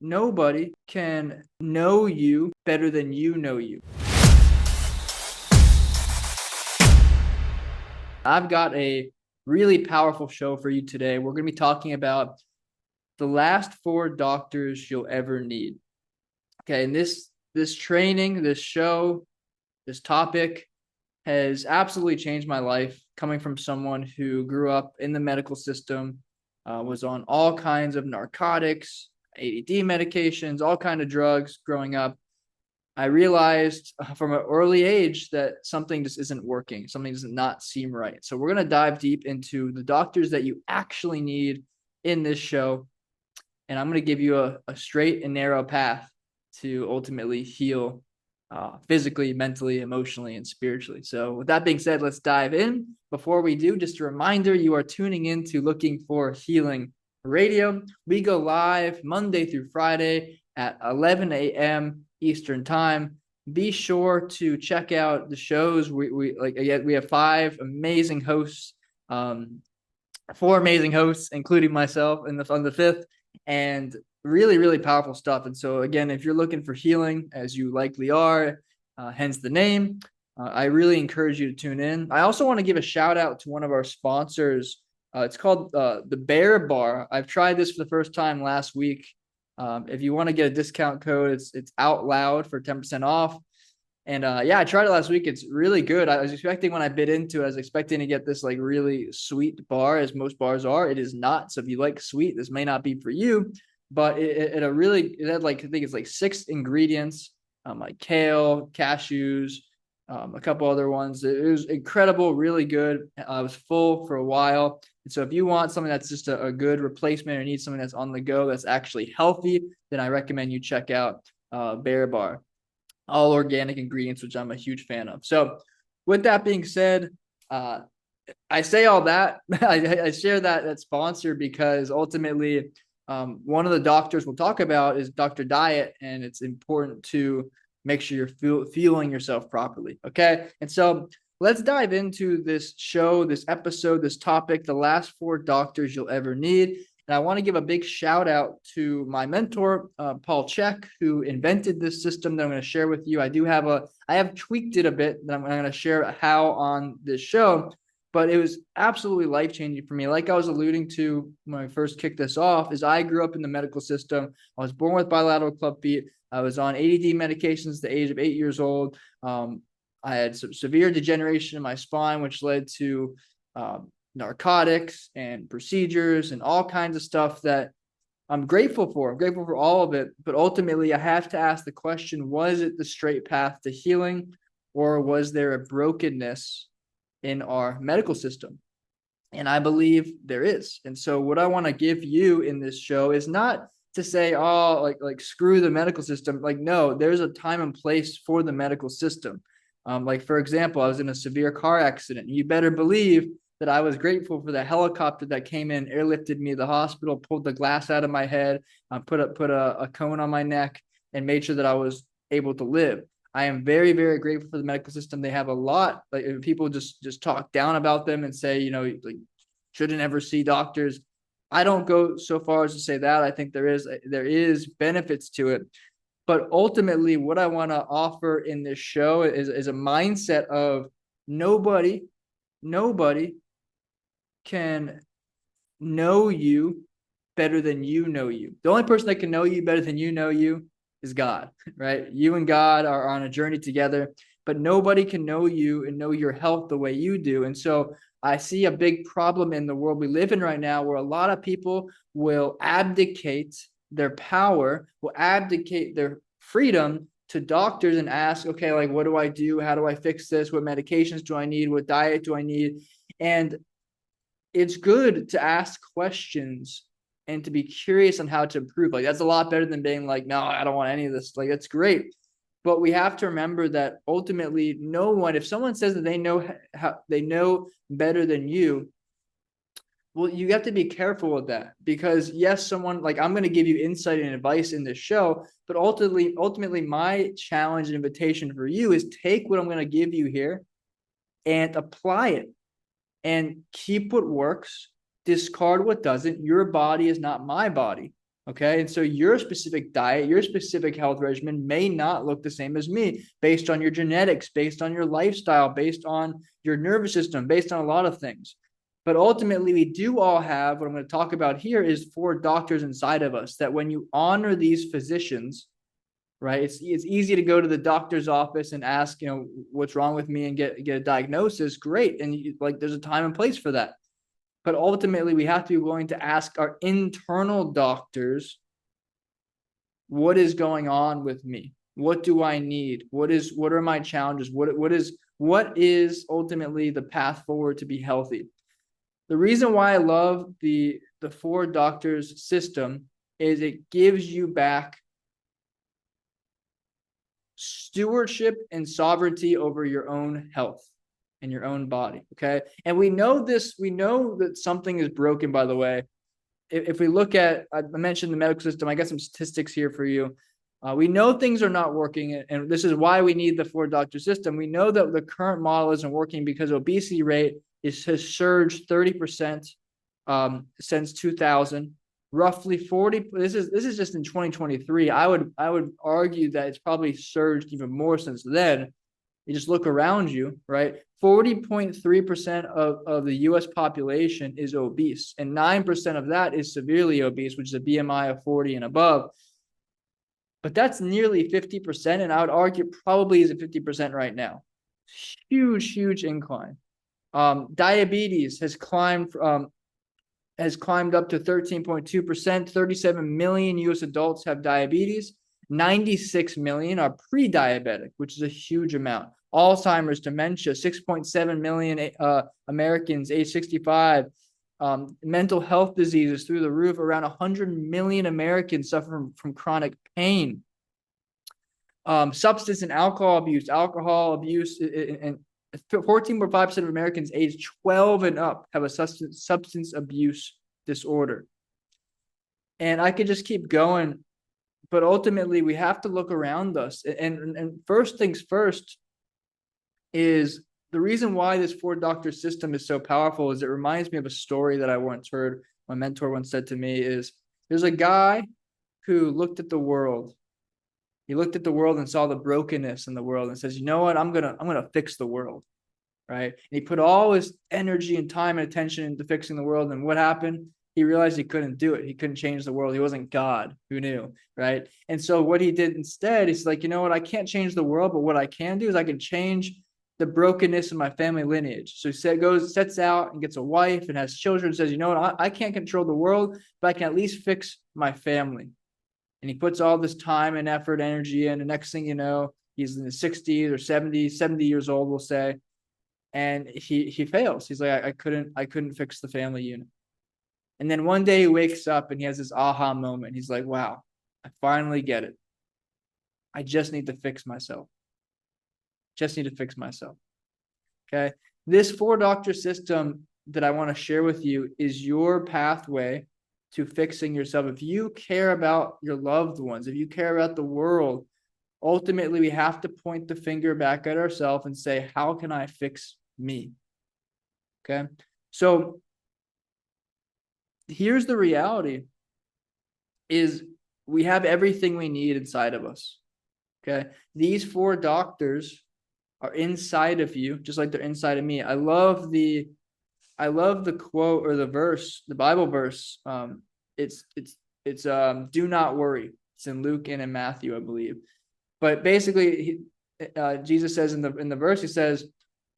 nobody can know you better than you know you. I've got a really powerful show for you today. We're going to be talking about the last four doctors you'll ever need. Okay, and this training, this show, this topic has absolutely changed my life, coming from someone who grew up in the medical system, was on all kinds of narcotics, ADD medications, all kinds of drugs growing up. I realized from an early age that something just isn't working. Something does not seem right. So we're going to dive deep into the doctors that you actually need in this show. And I'm going to give you a straight and narrow path to ultimately heal physically, mentally, emotionally, and spiritually. So with that being said, let's dive in. Before we do, just a reminder, you are tuning in to Looking for Healing Radio. We go live Monday through Friday at 11 a.m. Eastern Time. Be sure to check out the shows. We have four amazing hosts, including myself, on the fifth, and really, really powerful stuff. And so, again, if you're looking for healing, as you likely are, hence the name, I really encourage you to tune in. I also want to give a shout out to one of our sponsors. It's called the Bear Bar. I've tried this for the first time last week. If you want to get a discount code, it's out loud for 10% off. And I tried it last week. It's really good. I was expecting, when I bit into it, I was expecting to get this like really sweet bar, as most bars are. It is not. So if you like sweet, this may not be for you. But it had like, I think it's like 6 ingredients, like kale, cashews, a couple other ones. It was incredible, really good. I was full for a while. And so if you want something that's just a good replacement, or need something that's on the go that's actually healthy, then I recommend you check out Bear Bar. All organic ingredients, which I'm a huge fan of. So with that being said, I say all that. I share that sponsor because ultimately one of the doctors we'll talk about is Dr. Diet, and it's important to make sure you're fueling yourself properly. Okay. And so let's dive into this show, this episode, this topic, the last four doctors you'll ever need. And I want to give a big shout out to my mentor, Paul Chek, who invented this system that I'm going to share with you. I have tweaked it a bit that I'm going to share how on this show, but it was absolutely life-changing for me. Like I was alluding to when I first kicked this off, is I grew up in the medical system. I was born with bilateral club feet. I was on ADD medications at the age of 8 years old. I had some severe degeneration in my spine, which led to narcotics and procedures and all kinds of stuff that I'm grateful for. I'm grateful for all of it. But ultimately, I have to ask the question, was it the straight path to healing, or was there a brokenness in our medical system? And I believe there is. And so what I want to give you in this show is not to say, oh, like screw the medical system. Like, no, there's a time and place for the medical system. Like, for example, I was in a severe car accident. You better believe that I was grateful for the helicopter that came in, airlifted me to the hospital, pulled the glass out of my head, put a cone on my neck, and made sure that I was able to live. I am very, very grateful for the medical system. They have a lot. Like, people just talk down about them and say, like, shouldn't ever see doctors. I don't go so far as to say that. I think there is benefits to it. But ultimately, what I want to offer in this show is a mindset of nobody can know you better than you know you. The only person that can know you better than you know you is God, right? You and God are on a journey together, but nobody can know you and know your health the way you do. And so I see a big problem in the world we live in right now, where a lot of people will abdicate their power, will abdicate their freedom to doctors and ask, okay, like, what do I do? How do I fix this? What medications do I need? What diet do I need? And it's good to ask questions and to be curious on how to improve. Like, that's a lot better than being like, no, I don't want any of this. Like, that's great. But we have to remember that ultimately, no one, if someone says that they know better than you, well, you have to be careful with that, because yes, someone, like, I'm going to give you insight and advice in this show, but ultimately my challenge and invitation for you is take what I'm going to give you here and apply it, and keep what works, discard what doesn't. Your body is not my body. Okay. And so your specific diet, your specific health regimen may not look the same as me based on your genetics, based on your lifestyle, based on your nervous system, based on a lot of things. But ultimately, we do all have what I'm going to talk about here is 4 doctors inside of us that when you honor these physicians, right, it's easy to go to the doctor's office and ask, what's wrong with me and get a diagnosis. Great. And there's a time and place for that. But ultimately, we have to be willing to ask our internal doctors, what is going on with me? What do I need? What are my challenges? What is ultimately the path forward to be healthy? The reason why I love the 4 doctors system is it gives you back stewardship and sovereignty over your own health and your own body. Okay. And we know that something is broken, by the way. If we look at, I mentioned the medical system, I got some statistics here for you. We know things are not working, and this is why we need the 4 doctor system. We know that the current model isn't working because obesity rate has surged 30% since 2000. Roughly 40. This is just in 2023. I would argue that it's probably surged even more since then. You just look around you, right? 40.3% of the US population is obese, and 9% of that is severely obese, which is a BMI of 40 and above. But that's nearly 50%, and I would argue probably is at 50% right now. Huge incline. Diabetes has climbed up to 13.2%. 37 million US adults have diabetes. 96 million are pre-diabetic, which is a huge amount. Alzheimer's, dementia, 6.7 million Americans age 65. Mental health diseases through the roof. Around 100 million Americans suffer from chronic pain. Substance and alcohol abuse, and 14.5% of Americans aged 12 and up have a substance abuse disorder. And I could just keep going, but ultimately we have to look around us. And first things first is the reason why this 4 doctor system is so powerful is it reminds me of a story that I once heard. My mentor once said to me is there's a guy who looked at the world. He looked at the world and saw the brokenness in the world and says, you know what, I'm gonna fix the world, right? And he put all his energy and time and attention into fixing the world. And what happened? He realized he couldn't do it. He couldn't change the world. He wasn't God. Who knew, right? And so what he did instead, he's like, you know what, I can't change the world, but what I can do is I can change the brokenness of my family lineage. So he sets out and gets a wife and has children, says, you know what, I can't control the world, but I can at least fix my family. And he puts all this time and effort, energy in. And next thing you know, he's in his 60s or 70 years old, we'll say. And he fails. He's like, I couldn't fix the family unit. And then one day he wakes up and he has this aha moment. He's like, wow, I finally get it. I just need to fix myself. Okay. This 4 doctor system that I want to share with you is your pathway to fixing yourself. If you care about your loved ones, if you care about the world, ultimately we have to point the finger back at ourselves and say, how can I fix me? Okay. So here's the reality is we have everything we need inside of us. Okay. These 4 doctors are inside of you, just like they're inside of me. I love the quote or the verse, the Bible verse. It's do not worry. It's in Luke and in Matthew, I believe. But basically, Jesus says in the verse, he says,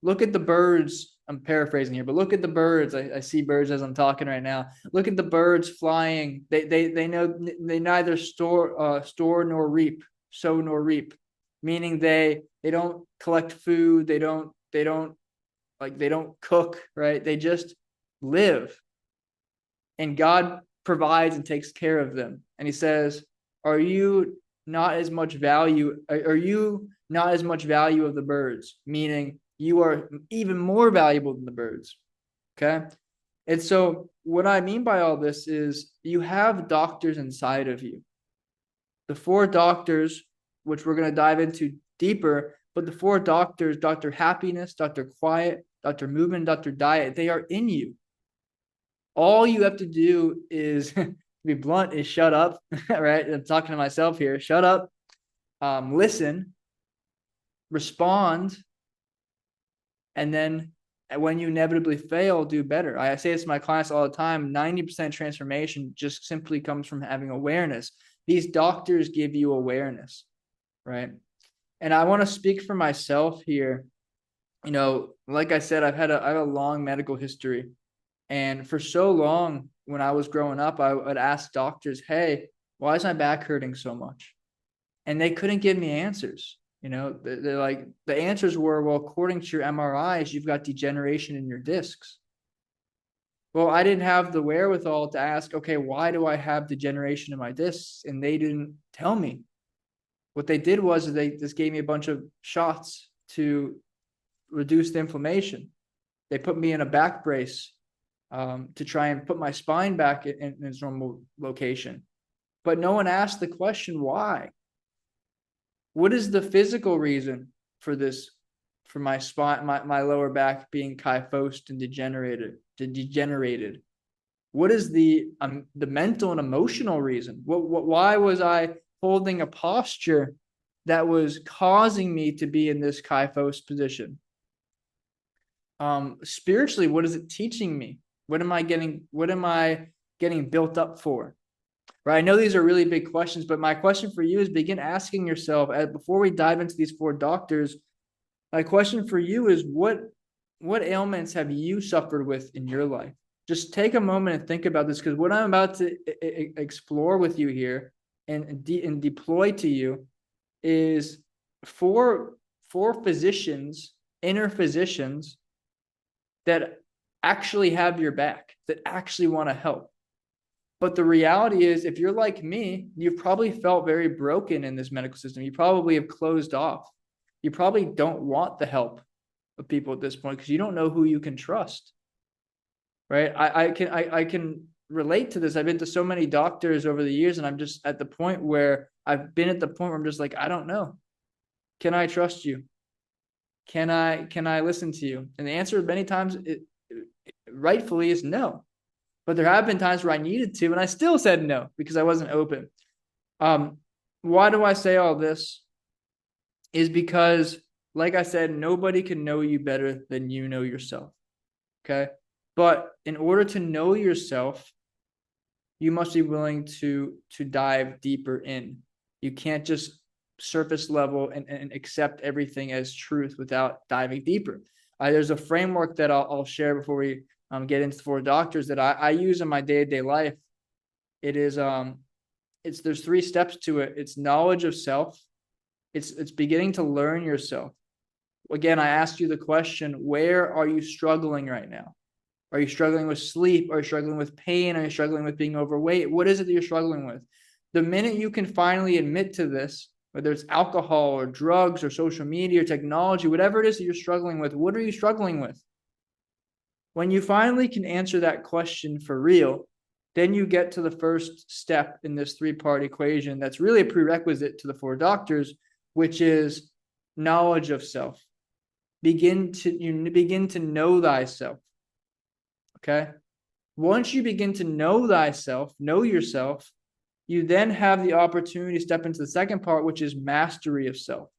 look at the birds. I'm paraphrasing here, but look at the birds. I see birds as I'm talking right now. Look at the birds flying. They know they neither store nor reap, sow nor reap, meaning they don't collect food. They don't cook, right? They just live. And God provides and takes care of them. And he says, are you not as much value of the birds? Meaning you are even more valuable than the birds. Okay. And so what I mean by all this is you have doctors inside of you. The 4 doctors, which we're going to dive into deeper, but the 4 doctors, Dr. Happiness, Dr. Quiet, Dr. Movement, Dr. Diet, they are in you. All you have to do is be blunt, is shut up, right? I'm talking to myself here. Shut up, listen, respond, and then when you inevitably fail, do better. I say this to my clients all the time. 90% transformation just simply comes from having awareness. These doctors give you awareness, right? And I want to speak for myself here. You know, like I said, I have a long medical history. And for so long, when I was growing up, I would ask doctors, hey, why is my back hurting so much? And they couldn't give me answers. You know, they're like, the answers were, well, according to your MRIs, you've got degeneration in your discs. Well, I didn't have the wherewithal to ask, okay, why do I have degeneration in my discs? And they didn't tell me. What they did was they just gave me a bunch of shots to reduce the inflammation. They put me in a back brace to try and put my spine back in its normal location. But no one asked the question, why? What is the physical reason for this, for my spine, my lower back being kyphosed and degenerated? What is the mental and emotional reason? Why was I holding a posture that was causing me to be in this kyphosed position? Spiritually, what is it teaching me? What am I getting built up for? Right. I know these are really big questions, but my question for you is begin asking yourself, before we dive into these 4 doctors, my question for you is what ailments have you suffered with in your life? Just take a moment and think about this, because what I'm about to explore with you here and deploy to you is four physicians, inner physicians that actually have your back, that actually want to help. But the reality is, if you're like me, you've probably felt very broken in this medical system. You probably have closed off. You probably don't want the help of people at this point because you don't know who you can trust. Right? I can relate to this. I've been to so many doctors over the years, and I'm just at the point where I'm just like, I don't know. Can I trust you? Can I listen to you? And the answer many times rightfully is no. But there have been times where I needed to, and I still said no because I wasn't open. Why do I say all this? Is because, like I said, nobody can know you better than you know yourself. Okay? But in order to know yourself, you must be willing to dive deeper in. You can't just surface level and accept everything as truth without diving deeper. There's a framework that I'll share before we get into 4 doctors that I use in my day-to-day life. It is there's 3 steps to it. It's knowledge of self. It's beginning to learn yourself. Again, I asked you the question, where are you struggling right now? Are you struggling with sleep? Are you struggling with pain? Are you struggling with being overweight? What is it that you're struggling with? The minute you can finally admit to this, whether it's alcohol or drugs or social media or technology, whatever it is that you're struggling with, what are you struggling with? When you finally can answer that question for real, then you get to the first step in this 3-part equation that's really a prerequisite to the 4 doctors, which is knowledge of self. You begin to know thyself. Okay? Once you begin to know thyself, know yourself, you then have the opportunity to step into the second part, which is mastery of self.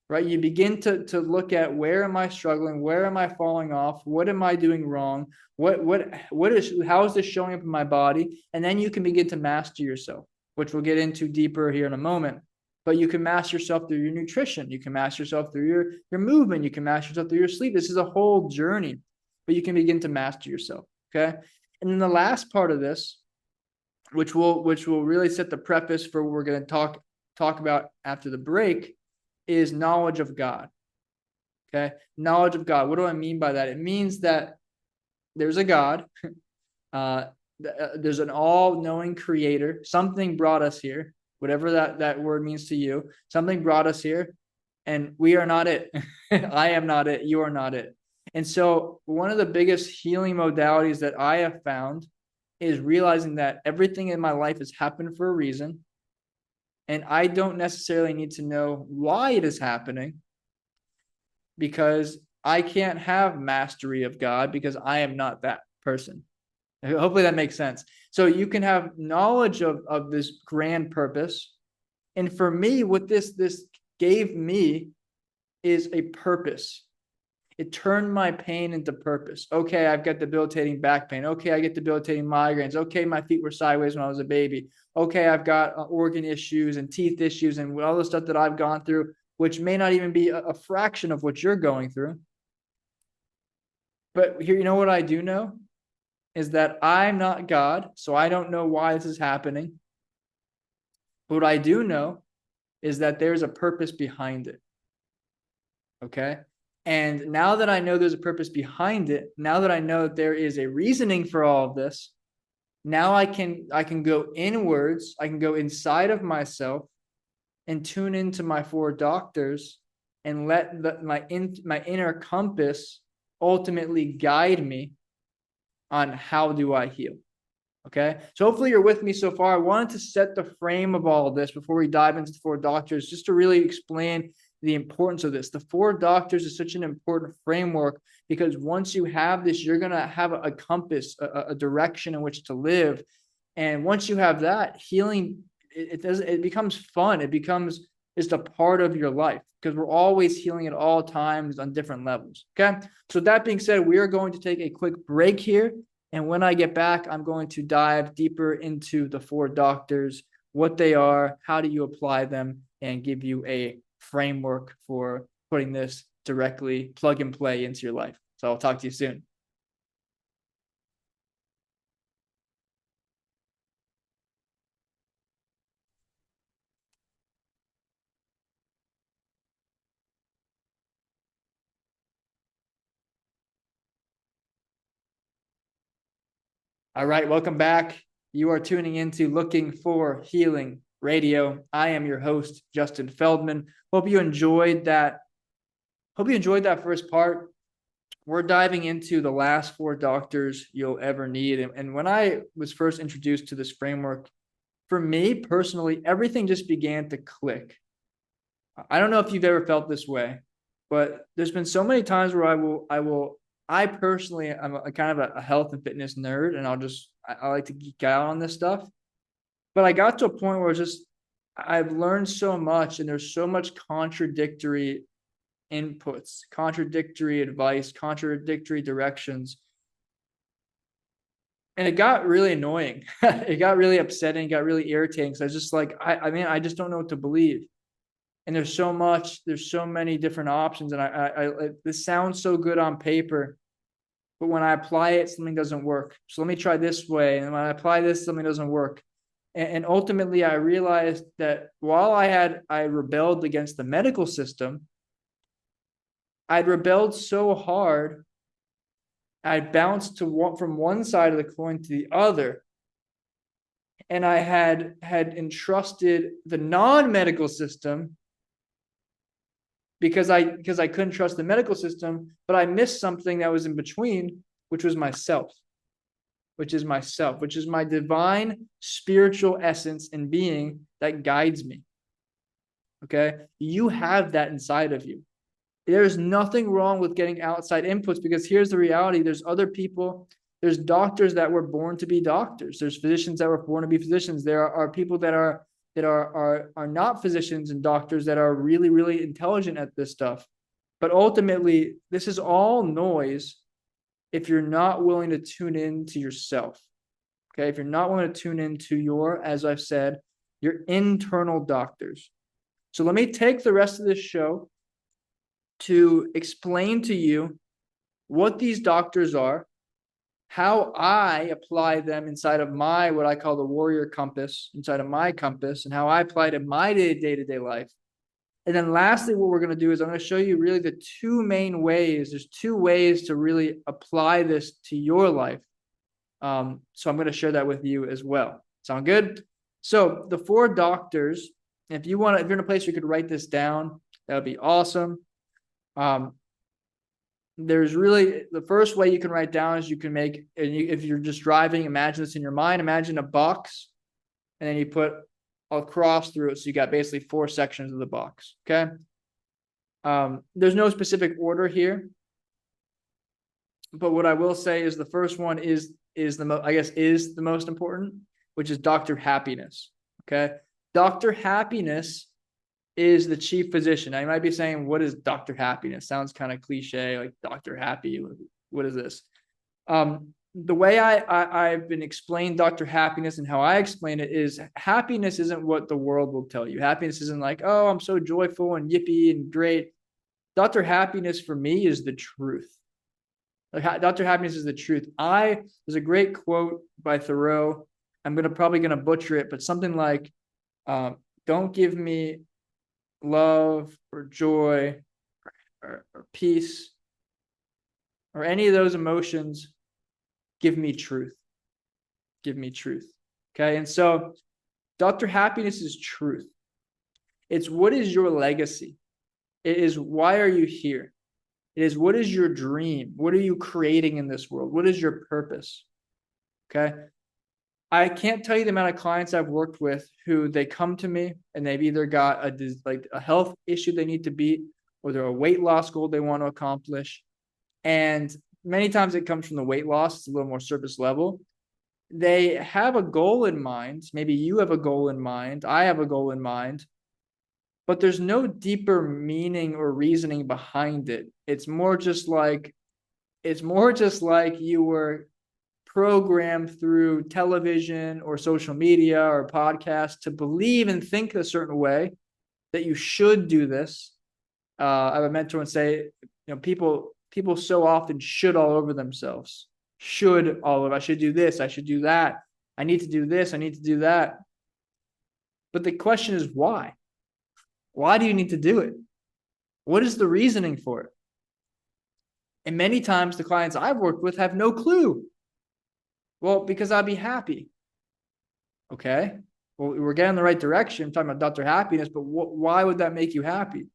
Right? You begin to look at, where am I struggling? Where am I falling off? What am I doing wrong? How is this showing up in my body? And then you can begin to master yourself, which we'll get into deeper here in a moment. But you can master yourself through your nutrition. You can master yourself through your movement. You can master yourself through your sleep. This is a whole journey, but you can begin to master yourself. Okay. And then the last part of this, which will really set the preface for what we're going to talk about after the break, is knowledge of God. Okay. Knowledge of God. What do I mean by that? It means that there's a God. There's an all-knowing creator. Something brought us here, whatever that word means to you. Something brought us here, and we are not it. I am not it. You are not it. And so one of the biggest healing modalities that I have found is realizing that everything in my life has happened for a reason. And I don't necessarily need to know why it is happening, because I can't have mastery of God because I am not that person. Hopefully that makes sense. So you can have knowledge of this grand purpose. And for me, what this gave me is a purpose. It turned my pain into purpose. Okay, I've got debilitating back pain. Okay, I get debilitating migraines. Okay, my feet were sideways when I was a baby. Okay, I've got organ issues and teeth issues and all the stuff that I've gone through, which may not even be a fraction of what you're going through. But here, you know what I do know is that I'm not God, so I don't know why this is happening. What I do know is that there's a purpose behind it. Okay. And now that I know there's a purpose behind it, now that I know that there is a reasoning for all of this, now I can go inwards, I can go inside of myself and tune into my four doctors and let my inner compass ultimately guide me on how do I heal. Okay. So hopefully you're with me so far. I wanted to set the frame of all of this before we dive into the four doctors, just to really explain the importance of this. The four doctors is such an important framework because once you have this, you're going to have a compass, a direction in which to live. And once you have that, healing, it becomes fun. It becomes just a part of your life because we're always healing at all times on different levels. Okay. So that being said, we are going to take a quick break here. And when I get back, I'm going to dive deeper into the four doctors, what they are, how do you apply them, and give you a framework for putting this directly plug and play into your life. So I'll talk to you soon. All right, welcome back. You are tuning into Looking for Healing Radio. I am your host, Justin Feldman. Hope you enjoyed that. Hope you enjoyed that first part. We're diving into the last four doctors you'll ever need. And when I was first introduced to this framework, for me personally, everything just began to click. I don't know if you've ever felt this way, but there's been so many times where I personally, I'm a kind of a health and fitness nerd, and I like to geek out on this stuff. But I got to a point where I've learned so much, and there's so much contradictory inputs, contradictory advice, contradictory directions. And it got really annoying. It got really upsetting, it got really irritating. So I was just like, I mean, I just don't know what to believe. And there's so many different options. And this sounds so good on paper, but when I apply it, something doesn't work. So let me try this way. And when I apply this, something doesn't work. And ultimately I realized that while I rebelled against the medical system, I'd rebelled so hard, I bounced from one side of the coin to the other. And I had entrusted the non-medical system because I couldn't trust the medical system, but I missed something that was in between, which was myself, which is my divine spiritual essence and being that guides me. Okay. You have that inside of you. There's nothing wrong with getting outside inputs because here's the reality. There's other people, there's doctors that were born to be doctors. There's physicians that were born to be physicians. There are people that are not physicians and doctors that are really, really intelligent at this stuff. But ultimately, this is all noise if you're not willing to tune in to yourself. Okay. If you're not willing to tune into as I've said, your internal doctors. So let me take the rest of this show to explain to you what these doctors are, how I apply them inside of what I call the warrior compass, inside of my compass, and how I apply it in my day-to-day life. And then lastly, what we're going to do is I'm going to show you really the two main ways. There's two ways to really apply this to your life. So I'm going to share that with you as well. Sound good? So the four doctors, if you're in a place where you could write this down, that would be awesome. There's really the first way you can write down is you can make, if you're just driving, imagine this in your mind. Imagine a box, and then you put a cross through it. So you got basically four sections of the box. Okay. There's no specific order here, but what I will say is the first one is is is the most important, which is Dr. Happiness. Okay. Dr. Happiness is the chief physician. Now you might be saying, what is Dr. Happiness? Sounds kind of cliche, like Dr. Happy. What is this? The way I've been explained Dr. Happiness and how I explain it is happiness isn't what the world will tell you. Happiness isn't like, oh, I'm so joyful and yippee and great. Dr. Happiness for me is the truth. Like Dr. Happiness is the truth. There's a great quote by Thoreau. I'm probably gonna butcher it, but something like, don't give me love or joy or peace or any of those emotions. Give me truth. Give me truth. Okay. And so Dr. Happiness is truth. It's what is your legacy? It is why are you here? It is what is your dream? What are you creating in this world? What is your purpose? Okay. I can't tell you the amount of clients I've worked with who they come to me and they've either got a health issue they need to beat, or they're a weight loss goal they want to accomplish. And many times it comes from the weight loss. It's a little more surface level. They have a goal in mind. Maybe you have a goal in mind. I have a goal in mind. But there's no deeper meaning or reasoning behind it. It's more just like you were programmed through television or social media or podcasts to believe and think a certain way that you should do this. I have a mentor and say, people so often should all over themselves. I should do this. I should do that. I need to do this. I need to do that. But the question is why? Why do you need to do it? What is the reasoning for it? And many times the clients I've worked with have no clue. Well, because I'd be happy. Okay. Well, we're getting in the right direction. I'm talking about Dr. Happiness, but why would that make you happy?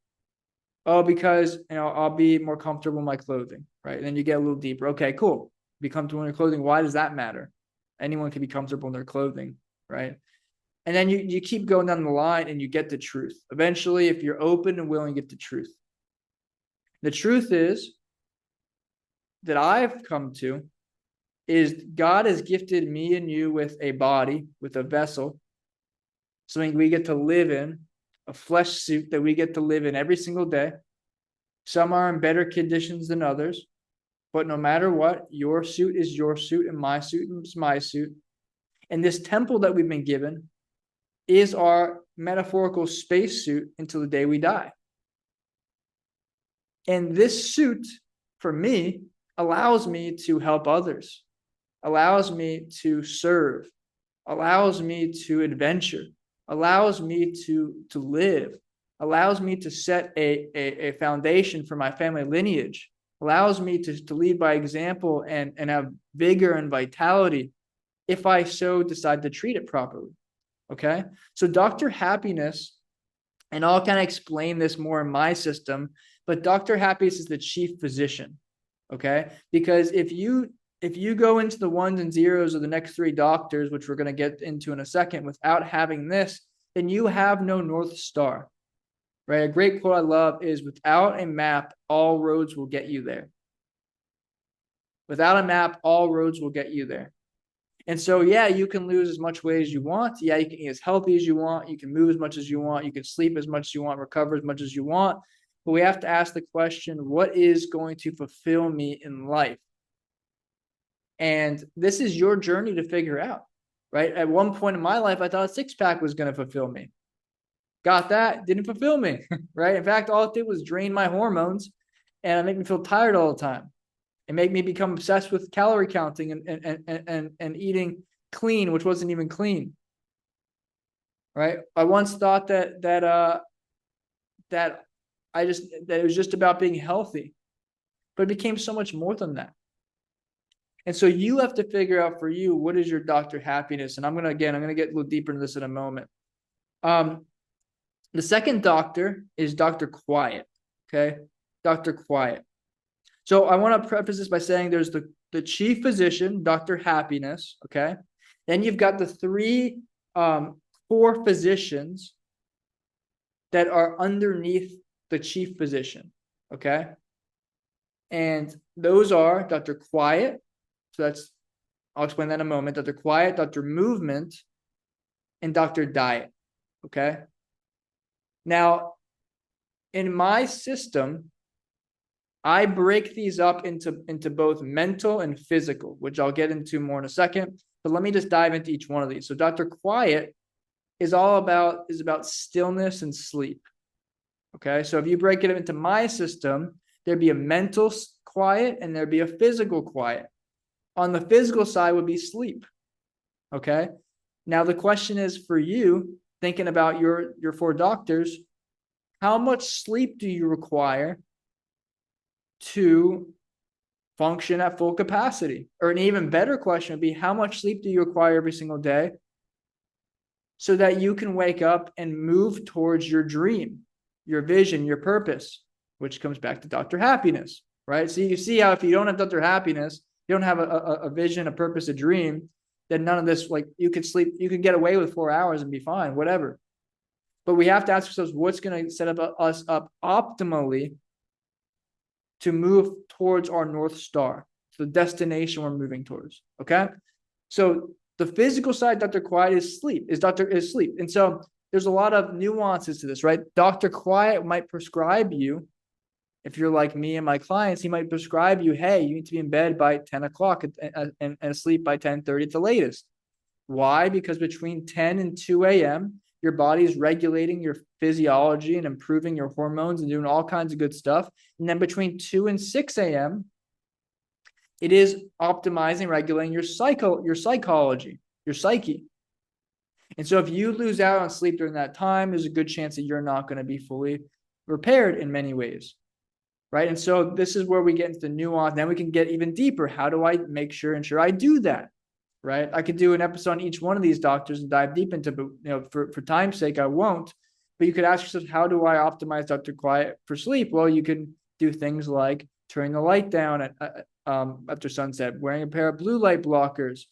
Oh, because I'll be more comfortable in my clothing, right? And then you get a little deeper. Okay, cool. Be comfortable in your clothing. Why does that matter? Anyone can be comfortable in their clothing, right? And then you keep going down the line and you get the truth. Eventually, if you're open and willing, you get the truth. The truth is that I've come to is God has gifted me and you with a body, with a vessel, something we get to live in, a flesh suit that we get to live in every single day. Some are in better conditions than others, but no matter what, your suit is your suit and my suit is my suit. And this temple that we've been given is our metaphorical spacesuit until the day we die. And this suit, for me, allows me to help others, allows me to serve, allows me to adventure, allows me to live, allows me to set a foundation for my family lineage, allows me to lead by example and have vigor and vitality if I so decide to treat it properly. Okay. So Dr. Happiness, and I'll kind of explain this more in my system, but Dr. Happiness is the chief physician. Okay. Because if you go into the ones and zeros of the next three doctors, which we're going to get into in a second, without having this, then you have no North Star, right? A great quote I love is, without a map, all roads will get you there. Without a map, all roads will get you there. And so, yeah, you can lose as much weight as you want. Yeah, you can eat as healthy as you want. You can move as much as you want. You can sleep as much as you want, recover as much as you want. But we have to ask the question, what is going to fulfill me in life? And this is your journey to figure out, right? At one point in my life, I thought a six-pack was going to fulfill me. Got that, didn't fulfill me, right? In fact, all it did was drain my hormones and make me feel tired all the time. It made me become obsessed with calorie counting and eating clean, which wasn't even clean, right? I once thought that it was just about being healthy, but it became so much more than that. And so you have to figure out for you, what is your Dr. Happiness? And I'm going to get a little deeper into this in a moment. The second doctor is Dr. Quiet. Okay. Dr. Quiet. So I want to preface this by saying there's the chief physician, Dr. Happiness. Okay. Then you've got the four physicians that are underneath the chief physician. Okay. And those are Dr. Quiet. So that's I'll explain that in a moment. Dr. Quiet, Dr. Movement, and Dr. Diet. Okay. Now, in my system, I break these up into both mental and physical, which I'll get into more in a second. But let me just dive into each one of these. So Dr. Quiet is about stillness and sleep. Okay. So if you break it into my system, there'd be a mental quiet and there'd be a physical quiet. On the physical side would be sleep. Okay. Now the question is for you, thinking about your 4 doctors, how much sleep do you require to function at full capacity? Or an even better question would be, how much sleep do you require every single day so that you can wake up and move towards your dream, your vision, your purpose, which comes back to Dr. Happiness, right? So you see how if you don't have Dr. Happiness, you don't have a vision, a purpose, a dream, then none of this, like you could sleep, you could get away with 4 hours and be fine, whatever. But we have to ask ourselves, what's going to set us up optimally to move towards our North Star, the destination we're moving towards. Okay. So the physical side, Dr. Quiet, is sleep, is sleep. And so there's a lot of nuances to this, right? Dr. Quiet might prescribe you, if you're like me and my clients, he might prescribe you, hey, you need to be in bed by 10 o'clock and asleep by 10:30 at the latest. Why? Because between 10 and 2 a.m., your body is regulating your physiology and improving your hormones and doing all kinds of good stuff. And then between 2 and 6 a.m., it is optimizing, regulating your psychology, your psyche. And so if you lose out on sleep during that time, there's a good chance that you're not going to be fully repaired in many ways. Right. And so this is where we get into the nuance. Then we can get even deeper. How do I make sure I do that? Right. I could do an episode on each one of these doctors and dive deep into, but for time's sake, I won't. But you could ask yourself, how do I optimize Dr. Quiet for sleep? Well, you can do things like turning the light down after sunset, wearing a pair of blue light blockers,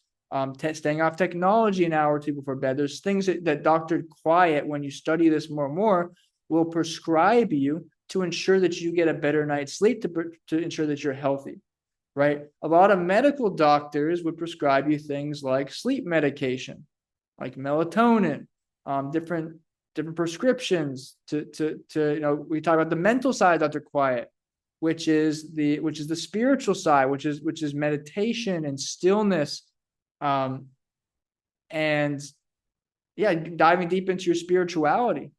staying off technology an hour or two before bed. There's things that Dr. Quiet, when you study this more and more, will prescribe you to ensure that you get a better night's sleep, to ensure that you're healthy, right? A lot of medical doctors would prescribe you things like sleep medication, like melatonin, different prescriptions to we talk about the mental side of Dr. Quiet, which is the spiritual side, which is meditation and stillness, and yeah, diving deep into your spirituality.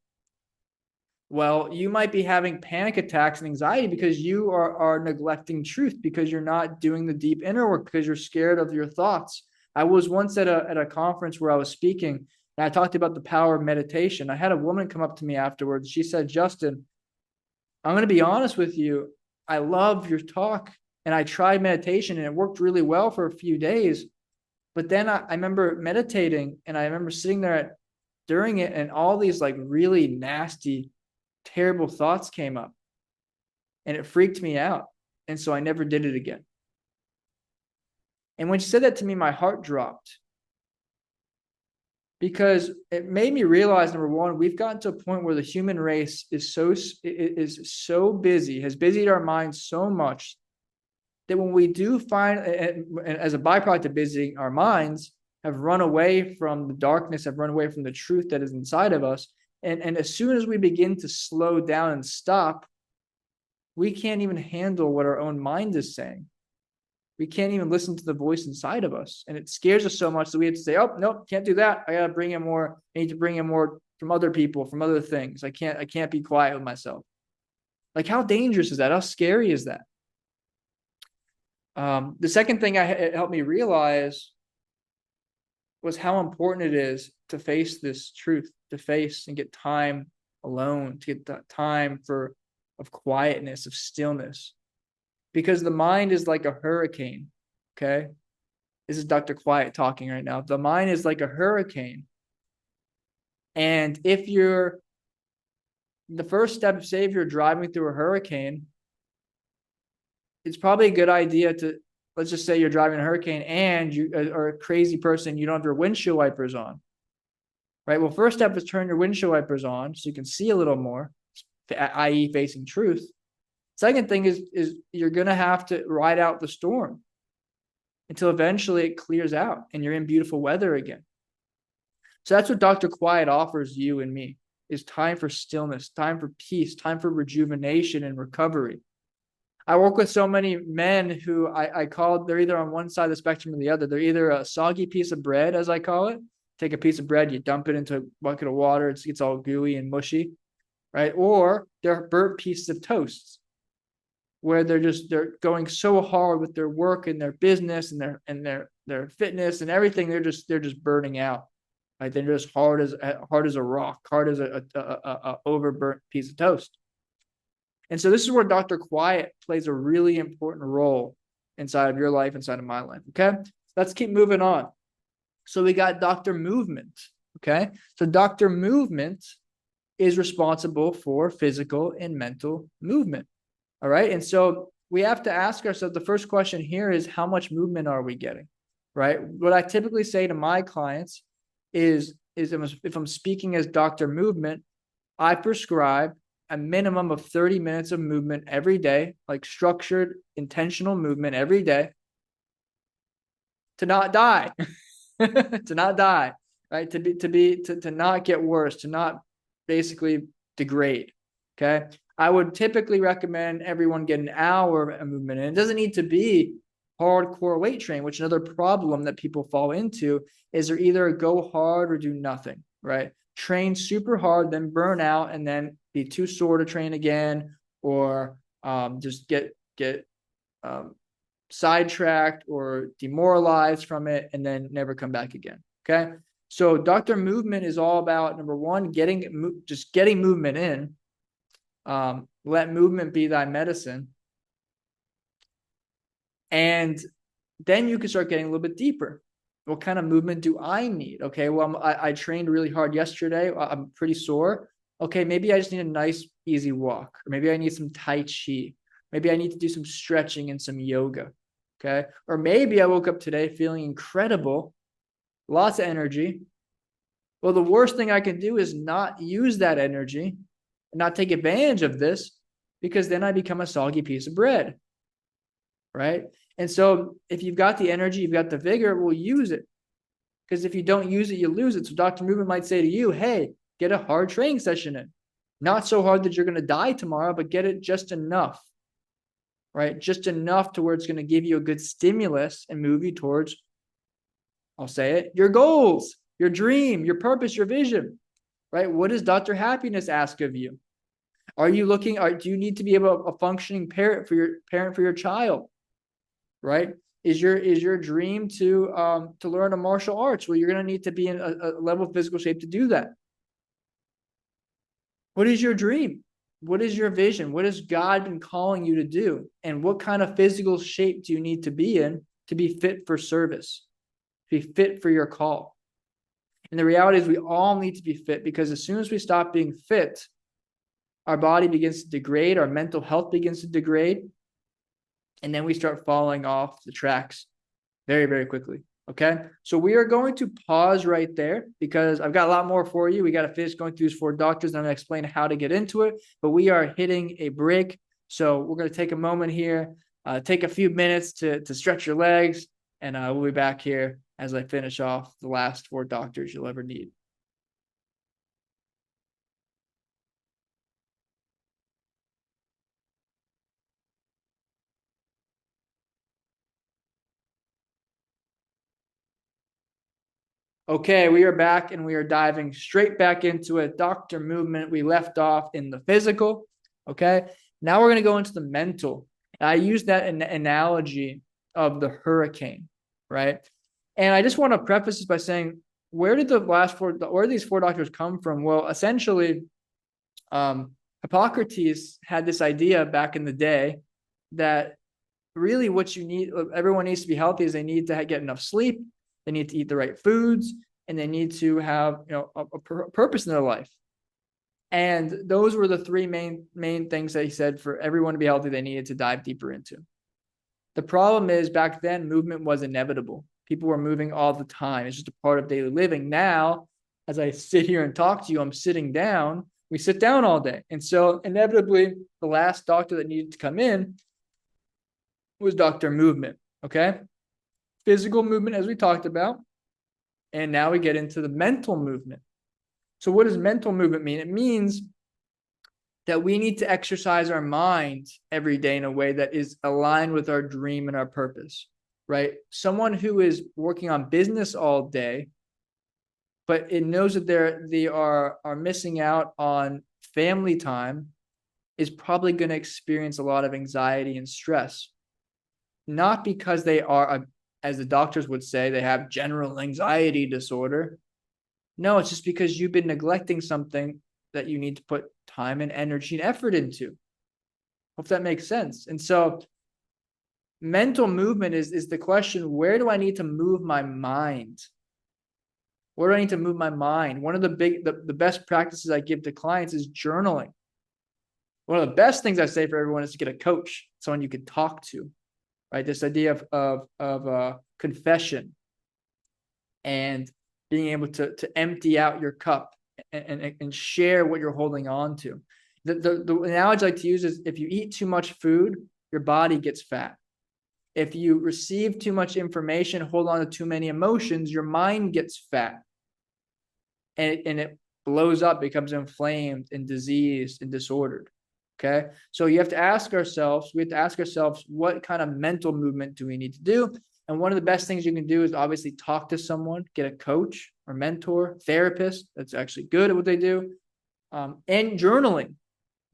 Well, you might be having panic attacks and anxiety because you are neglecting truth, because you're not doing the deep inner work, because you're scared of your thoughts. I was once at a conference where I was speaking, and I talked about the power of meditation. I had a woman come up to me afterwards. She said, Justin, I'm going to be honest with you. I love your talk, and I tried meditation, and it worked really well for a few days. But then I remember meditating, and I remember sitting there during it, and all these like really nasty, terrible thoughts came up, and it freaked me out. And so I never did it again. And when she said that to me, my heart dropped, because it made me realize, number one, we've gotten to a point where the human race is so busy, has busied our minds so much, that when we do find, and as a byproduct of busying our minds, have run away from the darkness, have run away from the truth that is inside of us. And as soon as we begin to slow down and stop, we can't even handle what our own mind is saying. We can't even listen to the voice inside of us. And it scares us so much that we have to say, oh, no, can't do that. I got to bring in more. I need to bring in more from other people, from other things. I can't be quiet with myself. Like, how dangerous is that? How scary is that? The second thing it helped me realize was how important it is to face this truth, to face and get time alone, to get that time of quietness, of stillness, because the mind is like a hurricane. Okay. This is Dr. Quiet talking right now. The mind is like a hurricane. And if the first step, say if you're driving through a hurricane, it's probably a good idea to, let's just say you're driving a hurricane and you are a crazy person, you don't have your windshield wipers on, right? Well, first step is turn your windshield wipers on so you can see a little more, i.e. facing truth. Second thing is you're going to have to ride out the storm. until eventually it clears out and you're in beautiful weather again. So that's what Dr. Quiet offers you and me, is time for stillness, time for peace, time for rejuvenation and recovery. I work with so many men who I call, they're either on one side of the spectrum or the other. They're either a soggy piece of bread, as I call it. Take a piece of bread, you dump it into a bucket of water, it gets all gooey and mushy, right? Or they're burnt pieces of toast, where they're going so hard with their work and their business and their fitness and everything. They're just burning out. Right? They're just hard as a rock, hard as a overburnt piece of toast. And so this is where Dr. Quiet plays a really important role inside of your life, inside of my life. Okay, let's keep moving on. So we got Dr. Movement. Okay, so Dr. Movement is responsible for physical and mental movement. All right, and so we have to ask ourselves, the first question here is, how much movement are we getting? Right, what I typically say to my clients is if I'm speaking as Dr. Movement, I prescribe a minimum of 30 minutes of movement every day, like structured, intentional movement every day, to not die, to not die, right? To not get worse, to not basically degrade. Okay. I would typically recommend everyone get an hour of movement. And it doesn't need to be hardcore weight training, which another problem that people fall into is they're either go hard or do nothing, right? Train super hard, then burn out, and then be too sore to train again, or just get sidetracked or demoralized from it, and then never come back again. Okay, so Dr. Movement is all about, number one, getting movement in. Let movement be thy medicine, and then you can start getting a little bit deeper. What kind of movement do I need? Okay, well, I trained really hard yesterday. I'm pretty sore. Okay, maybe I just need a nice, easy walk. Or maybe I need some Tai Chi. Maybe I need to do some stretching and some yoga. Okay, or maybe I woke up today feeling incredible, lots of energy. Well, the worst thing I can do is not use that energy and not take advantage of this, because then I become a soggy piece of bread, right? And so if you've got the energy, you've got the vigor, we'll use it. Because if you don't use it, you lose it. So Dr. Movement might say to you, hey, get a hard training session in. Not so hard that you're going to die tomorrow, but get it just enough, right? Just enough to where it's going to give you a good stimulus and move you towards, I'll say it, your goals, your dream, your purpose, your vision, right? What does Dr. Happiness ask of you? Do you need to be a functioning parent for your child? Right? Is your dream to learn a martial arts? Well, you're going to need to be in a level of physical shape to do that. What is your dream? What is your vision? What has God been calling you to do? And what kind of physical shape do you need to be in to be fit for service, to be fit for your call? And the reality is we all need to be fit, because as soon as we stop being fit, our body begins to degrade, our mental health begins to degrade, and then we start falling off the tracks very, very quickly. Okay, so we are going to pause right there, because I've got a lot more for you. We got to finish going through these 4 doctors, and I'm going to explain how to get into it. But we are hitting a break, so we're going to take a moment here, take a few minutes to stretch your legs, and we'll be back here as I finish off the last 4 doctors you'll ever need. Okay, we are back, and we are diving straight back into it. Dr. Movement, we left off in the physical. Okay, now we're going to go into the mental. I use that analogy of the hurricane, right? And I just want to preface this by saying, where did these 4 doctors come from? Well, essentially, Hippocrates had this idea back in the day that really what everyone needs to be healthy is they need to get enough sleep, they need to eat the right foods, and they need to have a purpose in their life. And those were the 3 main things that he said for everyone to be healthy they needed to dive deeper into. The problem is, back then, movement was inevitable. People were moving all the time. It's just a part of daily living. Now, as I sit here and talk to you, I'm sitting down. We sit down all day. And so inevitably, the last doctor that needed to come in was Dr. Movement. Okay. physical movement, as we talked about. And now we get into the mental movement. So what does mental movement mean? It means that we need to exercise our mind every day in a way that is aligned with our dream and our purpose, right? Someone who is working on business all day, but it knows that they are missing out on family time, is probably going to experience a lot of anxiety and stress. Not because they are, as the doctors would say, they have general anxiety disorder. No, it's just because you've been neglecting something that you need to put time and energy and effort into. Hope that makes sense. And so mental movement is the question, where do I need to move my mind? Where do I need to move my mind? One of the best practices I give to clients is journaling. One of the best things I say for everyone is to get a coach, someone you can talk to, right? This idea of confession and being able to empty out your cup and share what you're holding on to. The analogy I like to use is, if you eat too much food, your body gets fat. If you receive too much information, hold on to too many emotions, your mind gets fat. And it blows up, becomes inflamed and diseased and disordered. Okay. So we have to ask ourselves, what kind of mental movement do we need to do? And one of the best things you can do is obviously talk to someone, get a coach or mentor, therapist that's actually good at what they do. And journaling.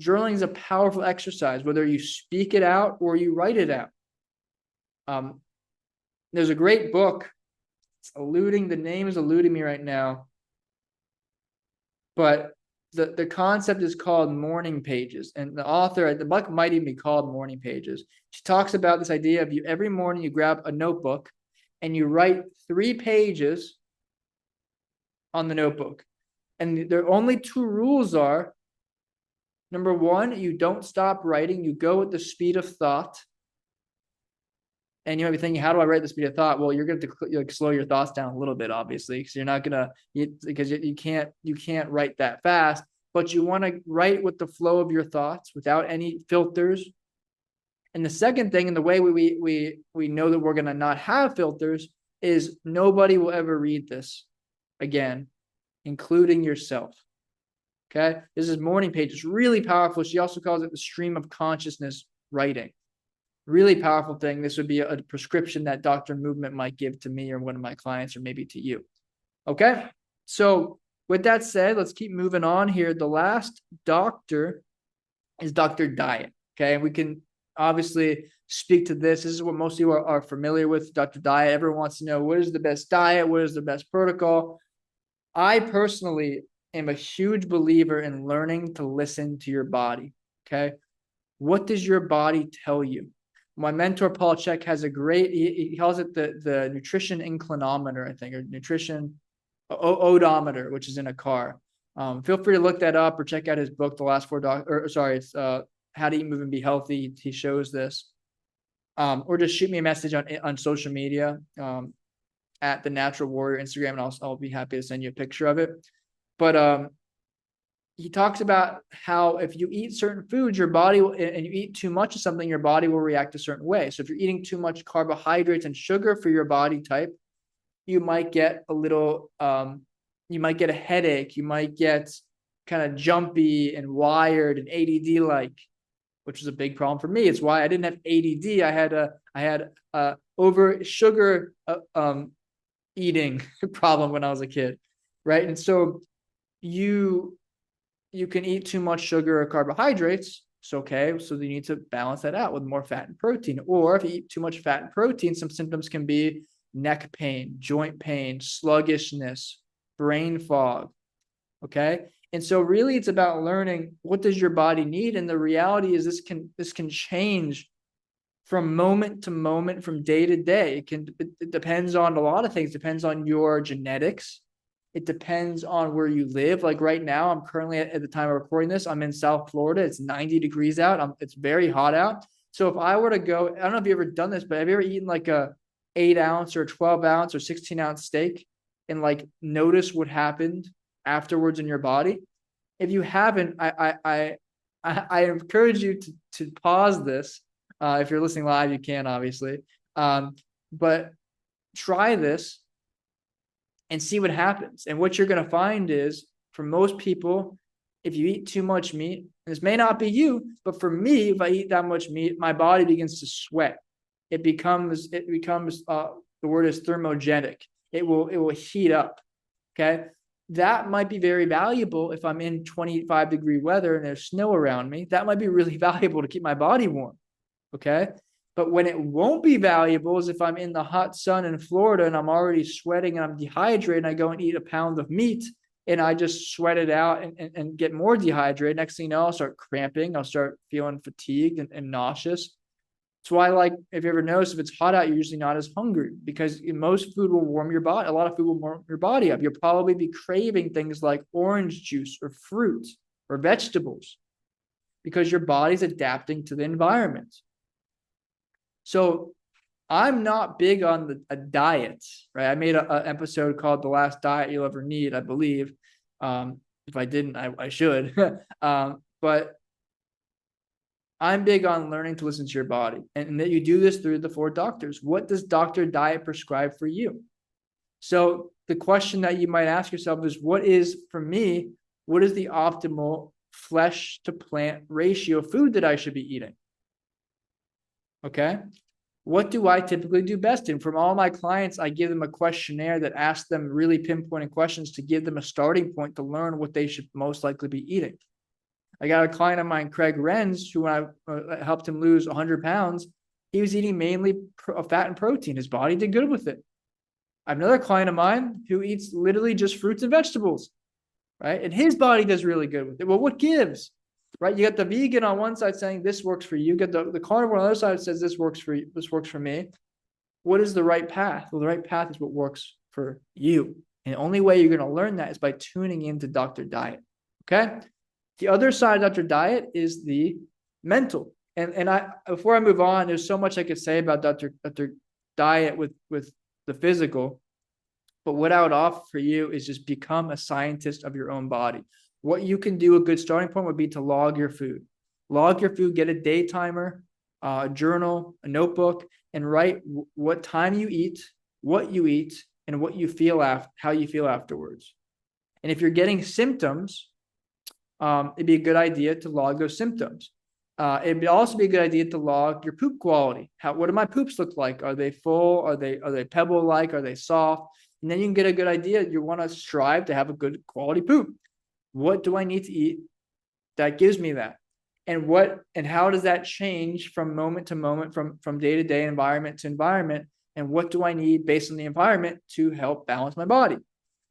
Journaling is a powerful exercise, whether you speak it out or you write it out. There's a great book. The name is eluding me right now. But the concept is called Morning Pages. And the book might even be called Morning Pages. She talks about this idea of every morning you grab a notebook and you write 3 pages on the notebook. And there are only 2 rules are, number 1, you don't stop writing. You go at the speed of thought. And you might be thinking, how do I write the speed of thought? Well, you're going to slow your thoughts down a little bit, obviously, because you're not going to, because you can't write that fast, but you want to write with the flow of your thoughts without any filters. And the second thing, and the way we know that we're going to not have filters, is nobody will ever read this again, including yourself. Okay. This is Morning Pages, really powerful. She also calls it the stream of consciousness writing. Really powerful thing. This would be a prescription that Dr. Movement might give to me or one of my clients, or maybe to you. Okay. So with that said, let's keep moving on here. The last doctor is Dr. Diet. Okay. And we can obviously speak to this. This is what most people are familiar with, Dr. Diet. Everyone wants to know, what is the best diet? What is the best protocol? I personally am a huge believer in learning to listen to your body. Okay. What does your body tell you? My mentor, Paul Chek, has a great, he calls it the nutrition inclinometer, I think, or nutrition odometer, which is in a car. Feel free to look that up or check out his book, The Last Four it's How to Eat, Move, and Be Healthy. He shows this. Or just shoot me a message on social media at The Natural Warrior Instagram, and I'll be happy to send you a picture of it. But he talks about how if you eat certain foods, your body will, and you eat too much of something, your body will react a certain way. So if you're eating too much carbohydrates and sugar for your body type, you might get a little, you might get a headache. You might get kind of jumpy and wired and ADD-like, which is a big problem for me. It's why I didn't have ADD. I had over sugar eating problem when I was a kid, right? And so you can eat too much sugar or carbohydrates. It's okay. So you need to balance that out with more fat and protein. Or if you eat too much fat and protein, some symptoms can be neck pain, joint pain, sluggishness, brain fog. Okay. And so really it's about learning, what does your body need? And the reality is this can change from moment to moment, from day to day. It depends on a lot of things. It depends on your genetics. It depends on where you live. Like right now, I'm currently at the time of recording this, I'm in South Florida. It's 90 degrees out. It's very hot out. So if I were to go, I don't know if you've ever done this, but have you ever eaten like a 8-ounce or 12-ounce or 16-ounce steak and like notice what happened afterwards in your body? If you haven't, I encourage you to pause this. If you're listening live, you can obviously. But try this and see what happens. And what you're going to find is, for most people, if you eat too much meat, and this may not be you, but for me, if I eat that much meat, my body begins to sweat. It becomes the word is thermogenic. It will heat up. Okay. That might be very valuable if I'm in 25-degree weather and there's snow around me. That might be really valuable to keep my body warm. Okay. But when it won't be valuable is if I'm in the hot sun in Florida and I'm already sweating and I'm dehydrated and I go and eat a pound of meat and I just sweat it out and get more dehydrated. Next thing you know, I'll start cramping. I'll start feeling fatigued and nauseous. That's why, like, if you ever notice, if it's hot out, you're usually not as hungry because most food will warm your body. A lot of food will warm your body up. You'll probably be craving things like orange juice or fruit or vegetables because your body's adapting to the environment. So I'm not big on a diet, right? I made an episode called The Last Diet You'll Ever Need, I believe. If I didn't, I should. But I'm big on learning to listen to your body, and that you do this through the 4 doctors. What does Dr. Diet prescribe for you? So the question that you might ask yourself is, what is the optimal flesh to plant ratio of food that I should be eating? Okay. What do I typically do best? And from all my clients, I give them a questionnaire that asks them really pinpointed questions to give them a starting point to learn what they should most likely be eating. I got a client of mine, Craig Renz, who when I helped him lose 100 pounds, he was eating mainly fat and protein. His body did good with it. I have another client of mine who eats literally just fruits and vegetables, right? And his body does really good with it. Well, what gives, right? You got the vegan on one side saying this works for you. You got the carnivore on the other side says this works for you. This works for me. What is the right path? Well, the right path is what works for you. And the only way you're going to learn that is by tuning into Dr. Diet. Okay. The other side of Dr. Diet is the mental. And before I move on, there's so much I could say about Dr. Diet with the physical. But what I would offer for you is just become a scientist of your own body. What you can do, a good starting point would be to log your food. Log your food, get a day timer, a journal, a notebook, and write what time you eat, what you eat, and what you feel how you feel afterwards. And if you're getting symptoms, it'd be a good idea to log those symptoms. It'd also be a good idea to log your poop quality. What do my poops look like? Are they full? Are they pebble-like? Are they soft? And then you can get a good idea. You want to strive to have a good quality poop. What do I need to eat that gives me that? And how does that change from moment to moment, from day to day, environment to environment? And what do I need based on the environment to help balance my body?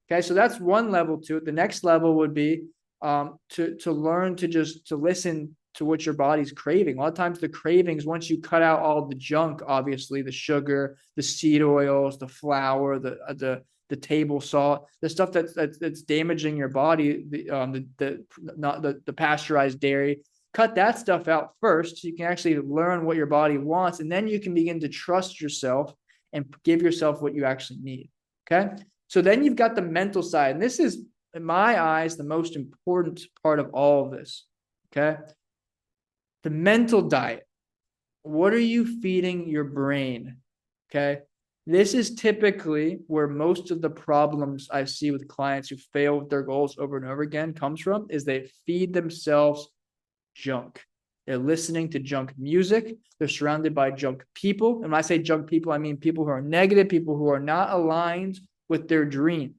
Okay, so that's one level to it. The next level would be to learn to listen to what your body's craving. A lot of times the cravings, once you cut out all the junk, obviously the sugar, the seed oils, the flour, the table salt, the stuff that's damaging your body, the pasteurized dairy, cut that stuff out first so you can actually learn what your body wants, and then you can begin to trust yourself and give yourself what you actually need. Okay, so then you've got the mental side, and this is, in my eyes, the most important part of all of this. Okay, the mental diet. What are you feeding your brain? Okay, this is typically where most of the problems I see with clients who fail with their goals over and over again comes from, is they feed themselves junk. They're listening to junk music. They're surrounded by junk people. And when I say junk people, I mean people who are negative, people who are not aligned with their dream.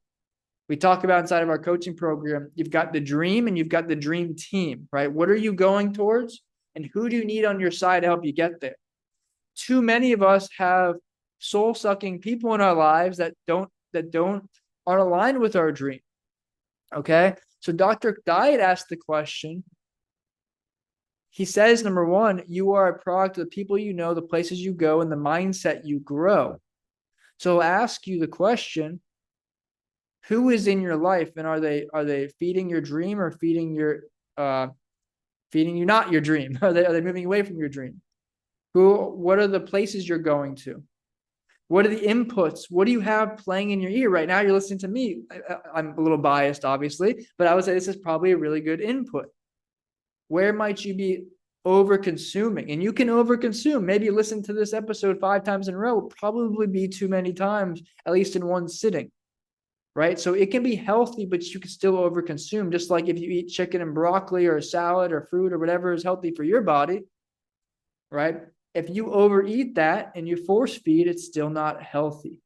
We talk about inside of our coaching program, you've got the dream and you've got the dream team, right? What are you going towards? And who do you need on your side to help you get there? Too many of us have soul-sucking people in our lives that aren't aligned with our dream. Okay? So Dr. Diet asked the question. He says, number one, you are a product of the people you know, the places you go, and the mindset you grow. So I'll ask you the question, who is in your life, and are they feeding your dream or feeding you not your dream? Are they moving away from your dream? What are the places you're going to? What are the inputs? What do you have playing in your ear right now? You're listening to me. I'm a little biased, obviously, but I would say this is probably a really good input. Where might you be over-consuming. And you can over-consume. Maybe listen to this episode 5 times in a row will probably be too many times, at least in one sitting, right? So it can be healthy, but you can still over-consume. Just like if you eat chicken and broccoli or a salad or fruit or whatever is healthy for your body, right? If you overeat that and you force feed, it's still not healthy.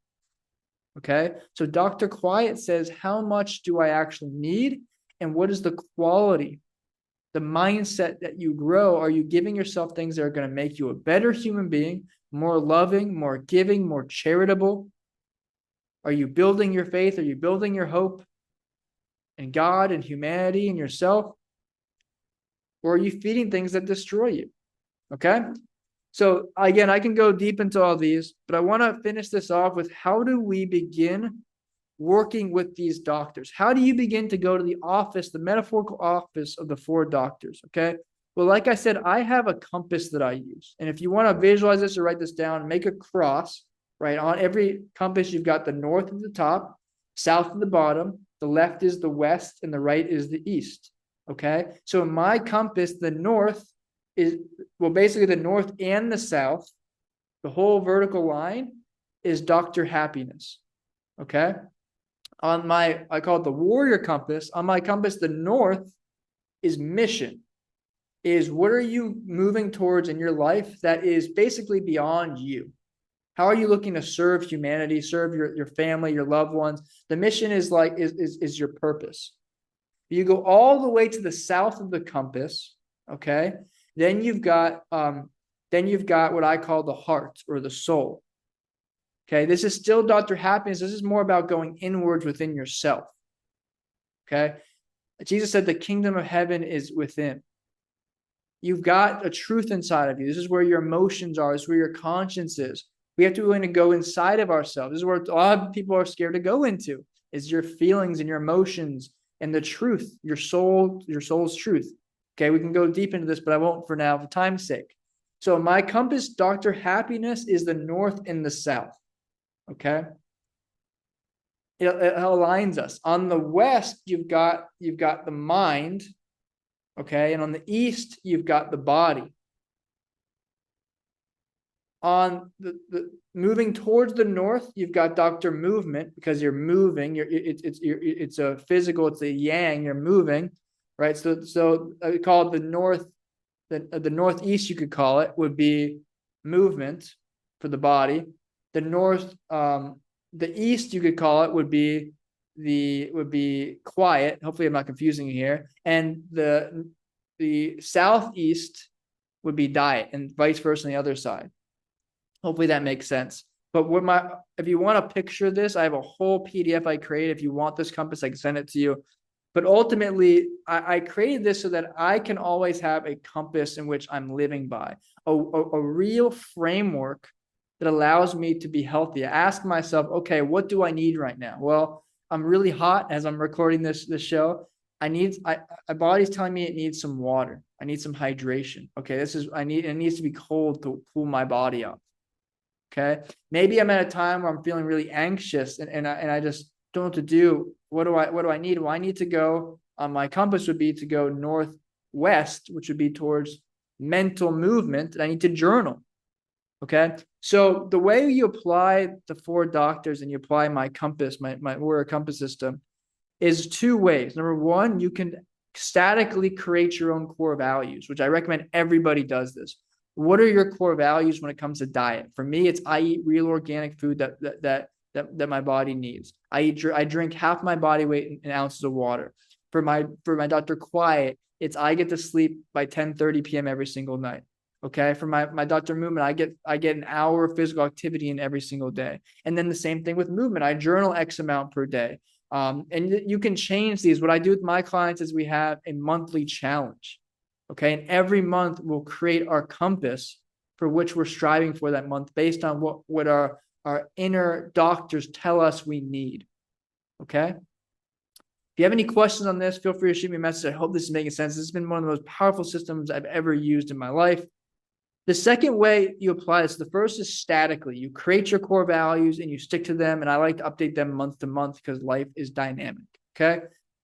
Okay. So Dr. Quiet says, how much do I actually need? And what is the quality, the mindset that you grow? Are you giving yourself things that are going to make you a better human being, more loving, more giving, more charitable? Are you building your faith? Are you building your hope in God and humanity and yourself? Or are you feeding things that destroy you? Okay. So again, I can go deep into all these, but I want to finish this off with, how do we begin working with these doctors? How do you begin to go to the office, the metaphorical office of the 4 doctors? Okay. Well, like I said, I have a compass that I use. And if you want to visualize this or write this down, make a cross, right? On every compass, you've got the north at the top, south at the bottom, the left is the west, and the right is the east. Okay. So in my compass, the north is, well, basically the north and the south, the whole vertical line is Dr. Happiness. Okay. On my, I call it the warrior compass. On my compass, the north is mission, is what are you moving towards in your life that is basically beyond you? How are you looking to serve humanity, serve your family, your loved ones? The mission is like, is your purpose. You go all the way to the south of the compass. Okay. Then you've got what I call the heart or the soul. Okay, this is still Dr. Happiness. This is more about going inwards within yourself. Okay, Jesus said the kingdom of heaven is within. You've got a truth inside of you. This is where your emotions are. This is where your conscience is. We have to be willing to go inside of ourselves. This is where a lot of people are scared to go into, is your feelings and your emotions and the truth, your soul's truth. Okay, we can go deep into this, but I won't for now for time's sake. So my compass, Dr. Happiness, is the north and the south. Okay, it aligns us. On the west, you've got the mind. Okay, and on the east, you've got the body. On the moving towards the north, you've got Dr. Movement, because you're moving. It's a physical. It's a yang. You're moving. Right, so I call it the north, the northeast. You could call it would be movement for the body. The north, the east, you could call it would be quiet. Hopefully, I'm not confusing you here. And the southeast would be diet, and vice versa on the other side. Hopefully, that makes sense. But if you want to picture this, I have a whole PDF I created. If you want this compass, I can send it to you. But ultimately, I created this so that I can always have a compass in which I'm living by, a real framework that allows me to be healthy. I ask myself, okay, what do I need right now? Well, I'm really hot as I'm recording this show. My body's telling me it needs some water. I need some hydration. Okay, it needs to be cold to cool my body up. Okay, maybe I'm at a time where I'm feeling really anxious and I just don't know what to do. What do I need? Well, I need to go, my compass would be to go northwest, which would be towards mental movement. And I need to journal. Okay. So the way you apply the 4 doctors and you apply my compass, my warrior compass system, is 2 ways. Number 1, you can statically create your own core values, which I recommend everybody does this. What are your core values when it comes to diet? For me, it's I eat real organic food that my body needs. I drink half my body weight in ounces of water. For my Dr. Quiet, it's I get to sleep by 10:30 p.m. every single night. Okay. For my Dr. Movement, I get an hour of physical activity in every single day. And then the same thing with movement. I journal X amount per day. And you can change these. What I do with my clients is we have a monthly challenge. Okay. And every month we'll create our compass for which we're striving for that month based on what our inner doctors tell us we need. Okay. If you have any questions on this, feel free to shoot me a message. I hope this is making sense. This has been one of the most powerful systems I've ever used in my life. The second way you apply this, the first is statically. You create your core values and you stick to them. And I like to update them month to month because life is dynamic. Okay.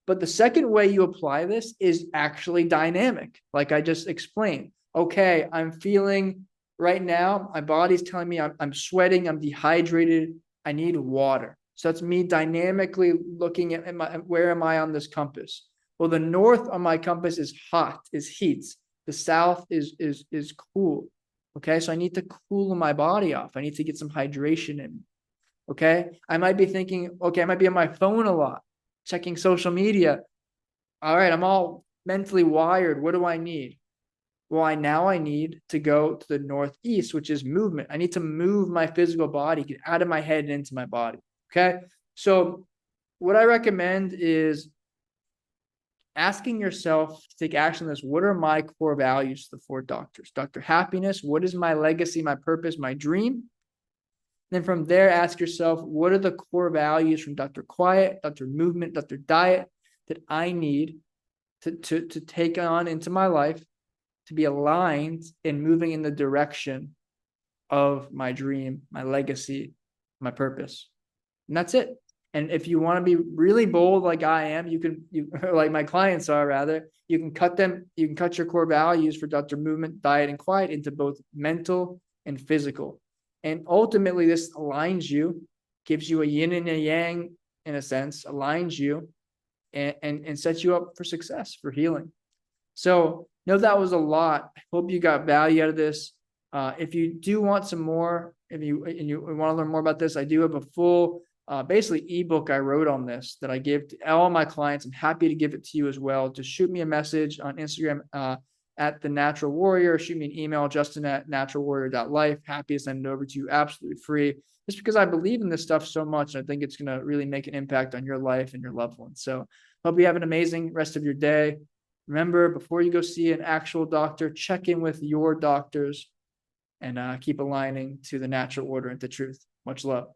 But the second way you apply this is actually dynamic, like I just explained. Okay, I'm feeling right now, my body's telling me I'm sweating, I'm dehydrated, I need water. So that's me dynamically looking at where am I on this compass? Well, the north on my compass is hot, is heat. The south is cool. Okay, so I need to cool my body off. I need to get some hydration in. Okay, I might be thinking, okay, I might be on my phone a lot, checking social media. All right, I'm all mentally wired. What do I need? Well, I need to go to the northeast, which is movement. I need to move my physical body, get out of my head and into my body. Okay. So what I recommend is asking yourself to take action on this. What are my core values to the four doctors? Dr. Happiness, what is my legacy, my purpose, my dream? Then from there, ask yourself, what are the core values from Dr. Quiet, Dr. Movement, Dr. Diet that I need to take on into my life to be aligned and moving in the direction of my dream, my legacy, my purpose. And that's it. And if you want to be really bold like I am, like my clients are rather, you can cut your core values for Dr. Movement, Diet, and Quiet into both mental and physical. And ultimately, this aligns you, gives you a yin and a yang in a sense, aligns you and sets you up for success, for healing. So know that was a lot. I hope you got value out of this. If you do want some more, if you want to learn more about this, I do have a full basically ebook I wrote on this that I give to all my clients. I'm happy to give it to you as well. Just shoot me a message on Instagram at The Natural Warrior. Shoot me an email, justin@naturalwarrior.life. Happy to send it over to you absolutely free, just because I believe in this stuff so much. I think it's going to really make an impact on your life and your loved ones. So hope you have an amazing rest of your day. Remember, before you go see an actual doctor, check in with your doctors and keep aligning to the natural order and to truth. Much love.